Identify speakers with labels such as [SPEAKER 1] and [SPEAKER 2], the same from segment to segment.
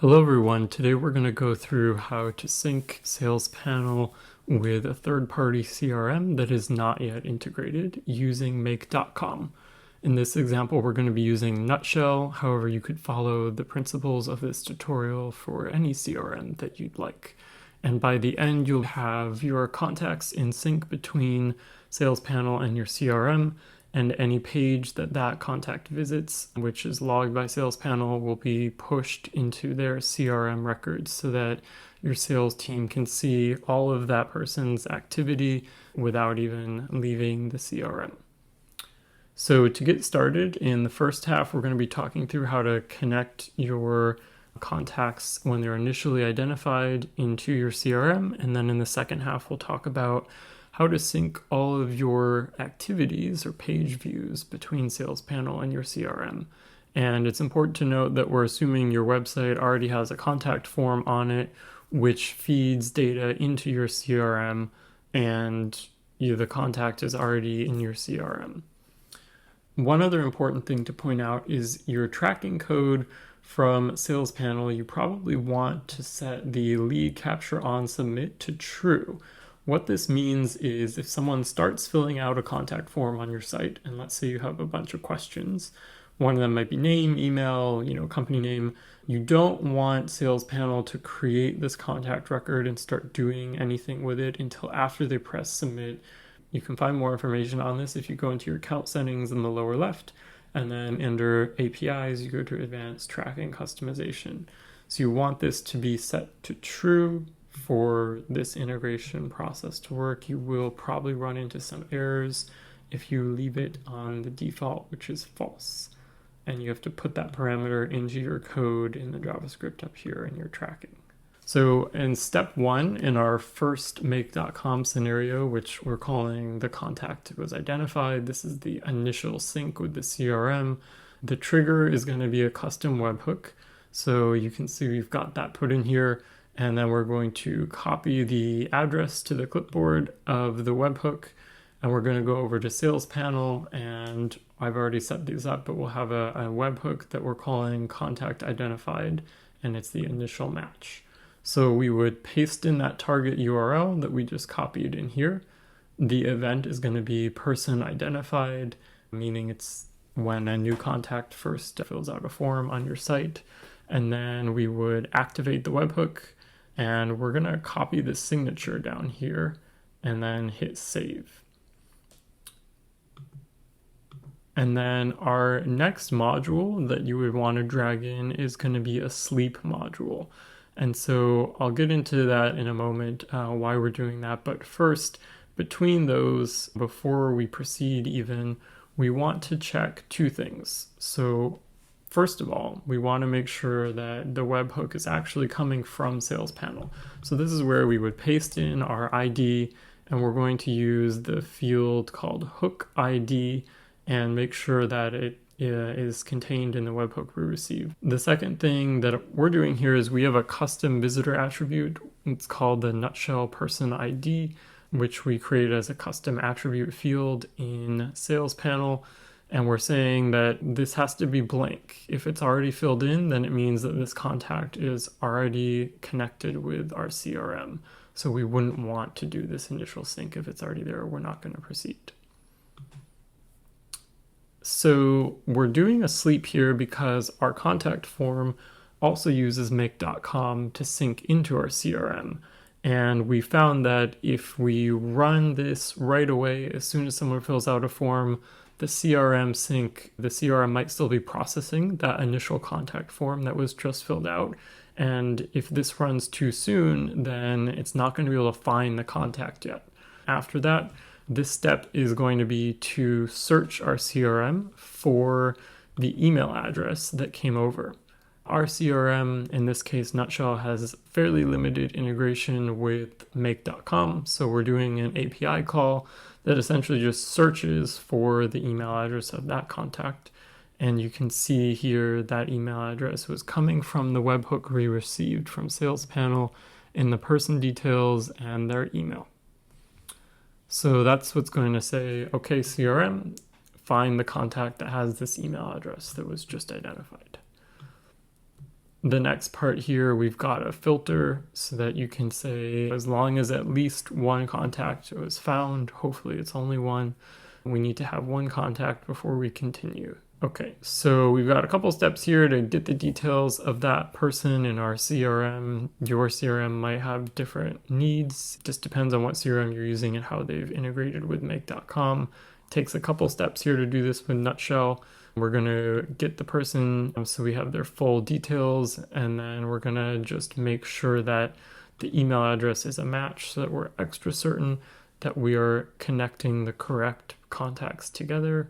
[SPEAKER 1] Hello everyone, today we're going to go through how to sync Salespanel with a third-party CRM that is not yet integrated using make.com. In this example, we're going to be using Nutshell. However, you could follow the principles of this tutorial for any CRM that you'd like. And by the end, you'll have your contacts in sync between Salespanel and your CRM, and any page that contact visits, which is logged by Salespanel, will be pushed into their CRM records so that your sales team can see all of that person's activity without even leaving the CRM. So to get started, in the first half, we're going to be talking through how to connect your contacts when they're initially identified into your CRM. And then in the second half, we'll talk about how to sync all of your activities or page views between Salespanel and your CRM. And it's important to note that we're assuming your website already has a contact form on it, which feeds data into your CRM, and the contact is already in your CRM. One other important thing to point out is your tracking code from Salespanel. You probably want to set the lead capture on submit to true. What this means is if someone starts filling out a contact form on your site, and let's say you have a bunch of questions, one of them might be name, email, company name, you don't want Salespanel to create this contact record and start doing anything with it until after they press submit. You can find more information on this if you go into your account settings in the lower left, and then under APIs, you go to advanced tracking customization. So you want this to be set to true. For this integration process to work, you will probably run into some errors if you leave it on the default, which is false. And you have to put that parameter into your code in the JavaScript up here in your tracking. So in step one, in our first make.com scenario, which we're calling the contact was identified, this is the initial sync with the CRM. The trigger is going to be a custom webhook. So you can see we've got that put in here. And then we're going to copy the address to the clipboard of the webhook, and we're going to go over to Salespanel, and I've already set these up, but we'll have a webhook that we're calling contact identified, and it's the initial match. So we would paste in that target URL that we just copied in here. The event is going to be person identified, meaning it's when a new contact first fills out a form on your site. And then we would activate the webhook. And we're going to copy the signature down here and then hit save. And then our next module that you would want to drag in is going to be a sleep module. And so I'll get into that in a moment, why we're doing that. But first, between those, before we proceed even, we want to check two things. So first of all, we want to make sure that the webhook is actually coming from Salespanel. So this is where we would paste in our ID, and we're going to use the field called hook ID and make sure that it is contained in the webhook we receive. The second thing that we're doing here is we have a custom visitor attribute. It's called the Nutshell person ID, which we create as a custom attribute field in Salespanel. And we're saying that this has to be blank. If it's already filled in, then it means that this contact is already connected with our CRM. So we wouldn't want to do this initial sync if it's already there. We're not going to proceed. So we're doing a sleep here because our contact form also uses make.com to sync into our CRM. And we found that if we run this right away, as soon as someone fills out a form, the CRM sync, the CRM might still be processing that initial contact form that was just filled out. And if this runs too soon, then it's not going to be able to find the contact yet. After that, this step is going to be to search our CRM for the email address that came over. Our CRM, in this case, Nutshell, has fairly limited integration with make.com. So we're doing an API call that essentially just searches for the email address of that contact. And you can see here that email address was coming from the webhook we received from Salespanel in the person details and their email. So that's what's going to say, okay, CRM, find the contact that has this email address that was just identified. The next part here, we've got a filter so that you can say, as long as at least one contact was found, hopefully it's only one, we need to have one contact before we continue. Okay, so we've got a couple steps here to get the details of that person in our CRM. Your CRM might have different needs. It just depends on what CRM you're using and how they've integrated with make.com. It takes a couple steps here to do this with Nutshell. We're going to get the person so we have their full details, and then we're going to just make sure that the email address is a match so that we're extra certain that we are connecting the correct contacts together.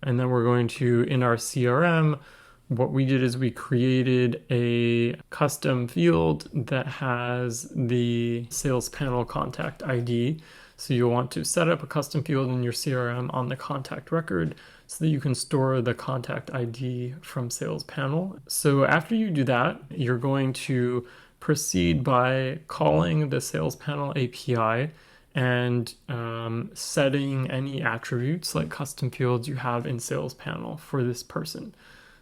[SPEAKER 1] And then we're going to, in our CRM, what we did is we created a custom field that has the sales panel contact ID. So you'll want to set up a custom field in your CRM on the contact record so that you can store the contact ID from Sales Panel. So after you do that, you're going to proceed by calling the Sales Panel API and setting any attributes like custom fields you have in Sales Panel for this person.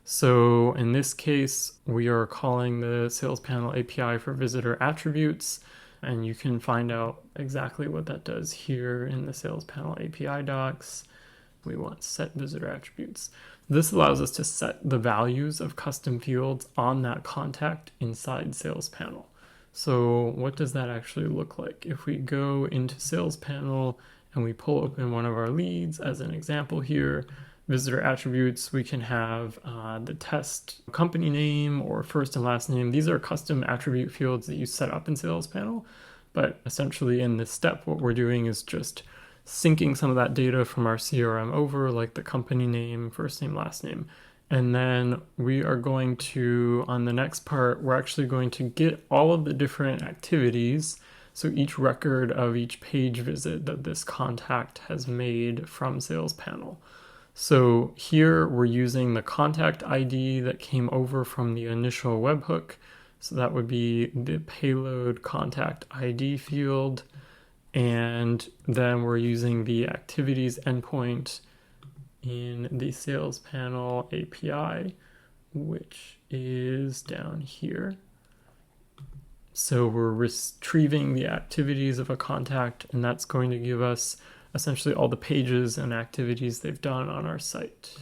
[SPEAKER 1] So in this case, we are calling the Sales Panel API for visitor attributes, and you can find out exactly what that does here in the Sales Panel API docs. We want set visitor attributes. This allows us to set the values of custom fields on that contact inside Sales Panel. So what does that actually look like? If we go into Sales Panel and we pull open one of our leads, as an example here, visitor attributes, we can have the test company name or first and last name. These are custom attribute fields that you set up in Sales Panel. But essentially in this step, what we're doing is just syncing some of that data from our CRM over, like the company name, first name, last name. And then we are going to, on the next part, we're actually going to get all of the different activities. So each record of each page visit that this contact has made from Sales Panel. So here we're using the contact ID that came over from the initial webhook. So that would be the payload contact ID field. And then we're using the activities endpoint in the Sales Panel API, which is down here. So we're retrieving the activities of a contact, and that's going to give us essentially all the pages and activities they've done on our site.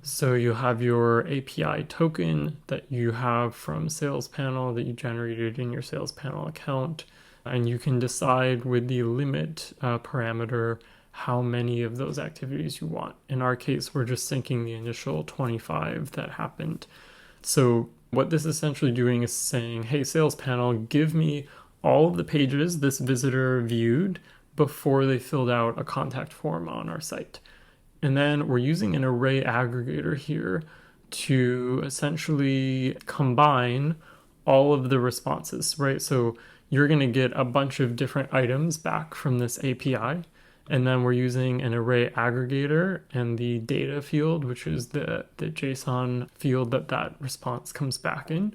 [SPEAKER 1] So you have your API token that you have from Sales Panel that you generated in your Sales Panel account, and you can decide with the limit parameter how many of those activities you want. In our case, we're just syncing the initial 25 that happened. So what this is essentially doing is saying, hey, Sales Panel, give me all of the pages this visitor viewed before they filled out a contact form on our site. And then we're using an array aggregator here to essentially combine all of the responses, right? So you're going to get a bunch of different items back from this API. And then we're using an array aggregator and the data field, which is the JSON field that response comes back in,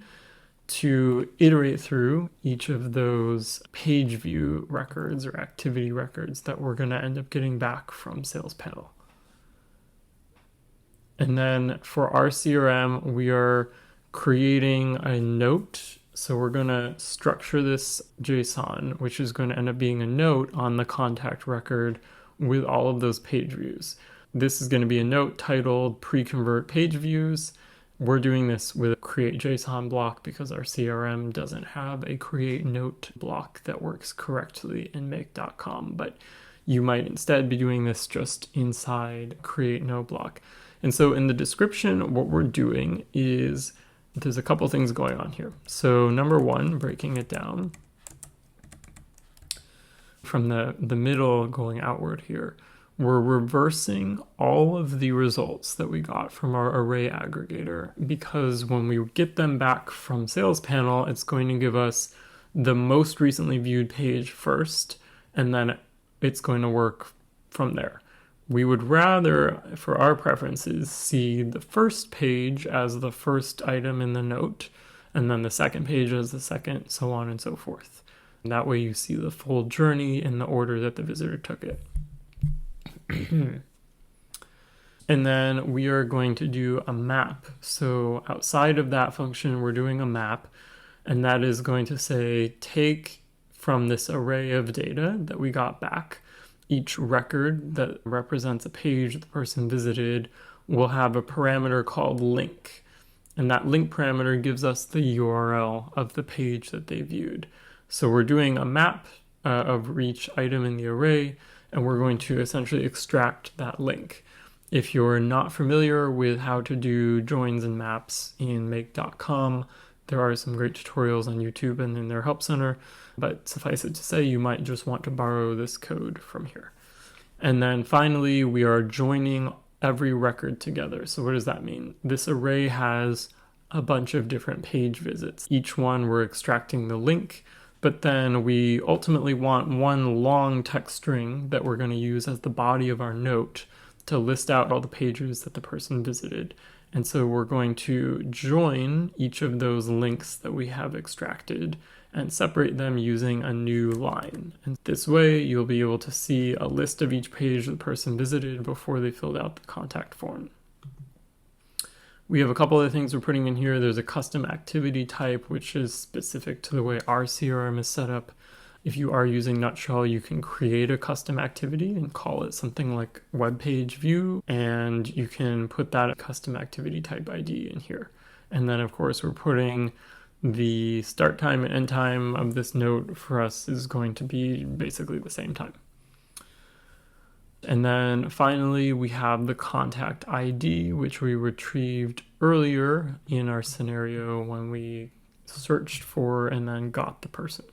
[SPEAKER 1] to iterate through each of those page view records or activity records that we're going to end up getting back from Sales Panel. And then for our CRM, we are creating a note. So we're going to structure this JSON, which is going to end up being a note on the contact record with all of those page views. This is going to be a note titled pre-convert page views. We're doing this with a create JSON block because our CRM doesn't have a create note block that works correctly in make.com, but you might instead be doing this just inside create note block. And so in the description, what we're doing is there's a couple things going on here. So number one, breaking it down from the middle going outward here, we're reversing all of the results that we got from our array aggregator, because when we get them back from Sales Panel, it's going to give us the most recently viewed page first, and then it's going to work from there. We would rather, for our preferences, see the first page as the first item in the note, and then the second page as the second, so on and so forth. And that way you see the full journey in the order that the visitor took it. And then we are going to do a map. So outside of that function, we're doing a map, and that is going to say, take from this array of data that we got back, each record that represents a page the person visited will have a parameter called link. And that link parameter gives us the URL of the page that they viewed. So we're doing a map of each item in the array, and we're going to essentially extract that link. If you're not familiar with how to do joins and maps in make.com, there are some great tutorials on YouTube and in their help center, but suffice it to say, you might just want to borrow this code from here. And then finally, we are joining every record together. So what does that mean? This array has a bunch of different page visits. Each one we're extracting the link, but then we ultimately want one long text string that we're going to use as the body of our note to list out all the pages that the person visited. And so we're going to join each of those links that we have extracted and separate them using a new line. And this way you'll be able to see a list of each page the person visited before they filled out the contact form. We have a couple of things we're putting in here. There's a custom activity type, which is specific to the way our CRM is set up. If you are using Nutshell, you can create a custom activity and call it something like web page view, and you can put that custom activity type ID in here. And then of course we're putting the start time and end time of this note for us is going to be basically the same time. And then finally we have the contact ID, which we retrieved earlier in our scenario when we searched for and then got the person.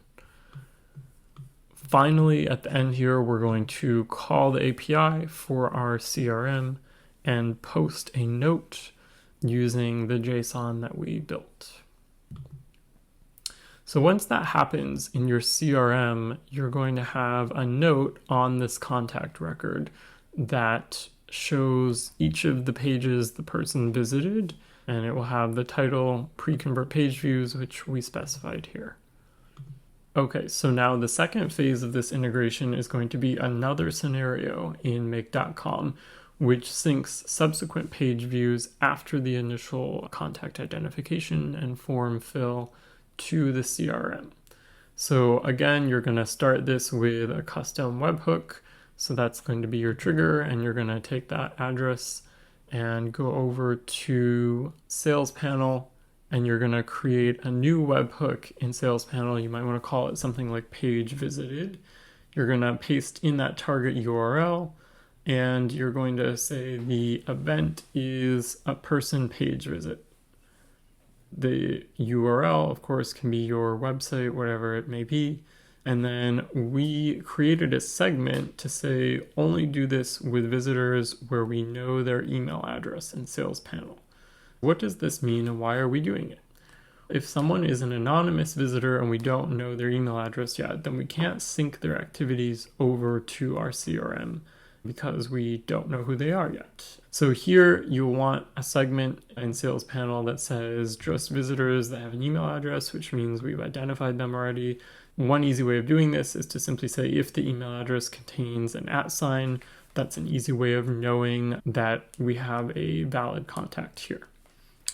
[SPEAKER 1] Finally, at the end here, we're going to call the API for our CRM and post a note using the JSON that we built. So once that happens in your CRM, you're going to have a note on this contact record that shows each of the pages the person visited, and it will have the title, pre-convert page views, which we specified here. Okay, so now the second phase of this integration is going to be another scenario in make.com, which syncs subsequent page views after the initial contact identification and form fill to the CRM. So again, you're going to start this with a custom webhook. So that's going to be your trigger, and you're going to take that address and go over to Salespanel, and you're going to create a new webhook in Salespanel. You might want to call it something like page visited. You're going to paste in that target URL, and you're going to say the event is a person page visit. The URL, of course, can be your website, whatever it may be. And then we created a segment to say only do this with visitors where we know their email address in Salespanel. What does this mean and why are we doing it? If someone is an anonymous visitor and we don't know their email address yet, then we can't sync their activities over to our CRM because we don't know who they are yet. So here you'll want a segment in Salespanel that says just visitors that have an email address, which means we've identified them already. One easy way of doing this is to simply say if the email address contains an @. That's an easy way of knowing that we have a valid contact here.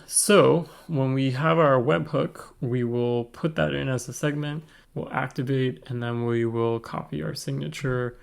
[SPEAKER 1] So when we have our webhook, we will put that in as a segment, we'll activate, and then we will copy our signature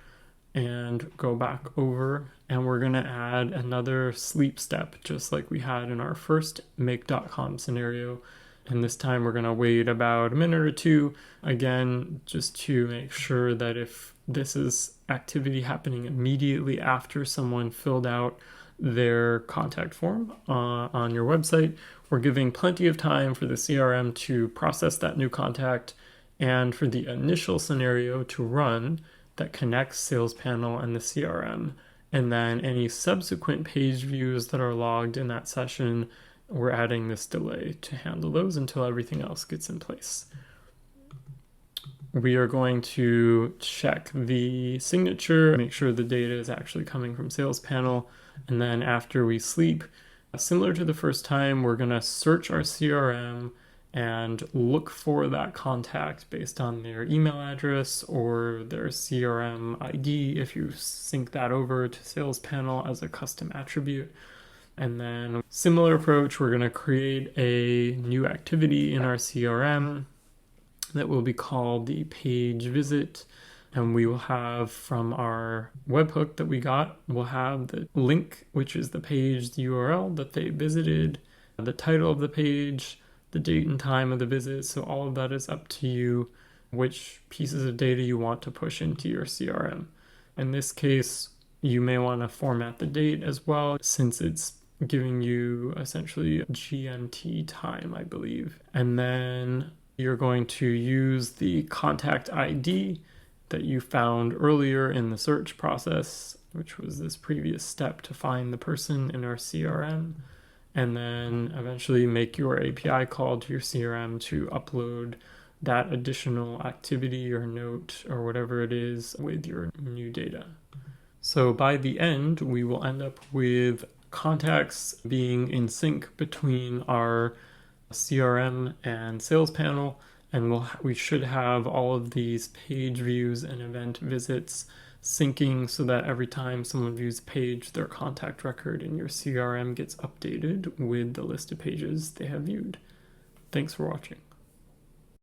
[SPEAKER 1] and go back over, and we're going to add another sleep step just like we had in our first make.com scenario. And this time we're going to wait about a minute or two, again, just to make sure that if this is activity happening immediately after someone filled out their contact form on your website, we're giving plenty of time for the CRM to process that new contact and for the initial scenario to run that connects Salespanel and the CRM. And then any subsequent page views that are logged in that session, we're adding this delay to handle those until everything else gets in place. We are going to check the signature, make sure the data is actually coming from Salespanel. And then after we sleep, similar to the first time, we're going to search our CRM and look for that contact based on their email address or their CRM ID if you sync that over to Salespanel as a custom attribute. And then similar approach, we're going to create a new activity in our CRM that will be called the page visit. And we will have from our webhook that we got, we'll have the link, which is the page URL that they visited, the title of the page, the date and time of the visit. So all of that is up to you, which pieces of data you want to push into your CRM. In this case, you may want to format the date as well, since it's giving you essentially GMT time, I believe. And then you're going to use the contact ID that you found earlier in the search process, which was this previous step to find the person in our CRM, and then eventually make your API call to your CRM to upload that additional activity or note or whatever it is with your new data. So by the end, we will end up with contacts being in sync between our CRM and Salespanel, and we should have all of these page views and event visits syncing so that every time someone views a page, their contact record in your CRM gets updated with the list of pages they have viewed. Thanks for watching.